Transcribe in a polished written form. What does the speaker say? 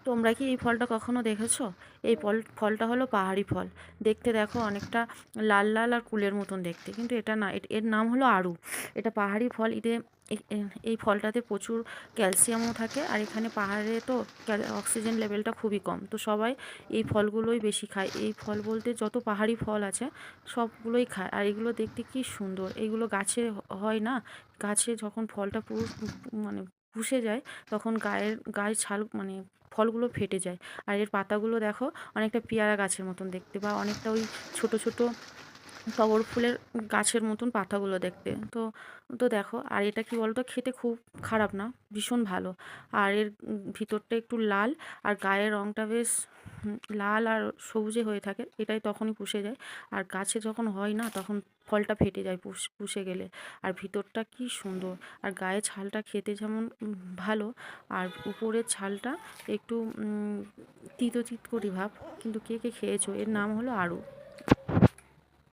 তোমরা কি এই ফলটা কখনো দেখেছো? এই ফলটা হলো পাহাড়ি ফল। দেখতে দেখো অনেকটা লাল লাল আর কুলের মতন দেখতে, কিন্তু এটা না, এর নাম হলো আড়ু। এটা পাহাড়ি ফল। এই ফলটাতে প্রচুর ক্যালসিয়ামও থাকে, আর এখানে পাহাড়ে তো অক্সিজেন লেভেলটা খুবই কম, তো সবাই এই ফলগুলোই বেশি খায়। এই ফল বলতে যত পাহাড়ি ফল আছে সবগুলোই খায়। আর এগুলো দেখতে কি সুন্দর! এগুলো গাছে হয় না, গাছে যখন ফলটা পুরো মানে পুষে যায়, তখন গায়ের ছাল মানে ফলগুলো ফেটে যায়। আর এর পাতাগুলো দেখো অনেকটা পেয়ারা গাছের মতন দেখতে, বা অনেকটা ওই ছোট ছোট টগর ফুলের গাছের মতন পাতাগুলো দেখতে। তো তো দেখো, আর এটা কি বলতো, খেতে খুব খারাপ না, ভীষণ ভালো। আর এর ভিতরটা একটু লাল, আর গায়ের রঙটা বেশ লাল আর সবুজে হয়ে থাকে। এটাই তখনই পুষে যায়। আর গাছে যখন হয় না, তখন ফলটা ফেটে যায় পুষে গেলে। আর ভিতরটা কি সুন্দর! আর গায়ের ছালটা খেতে যেমন ভালো, আর উপরের ছালটা একটু তিতো তিতকরি ভাব। কিন্তু কে কে খেয়েছো? এর নাম হলো আড়ু।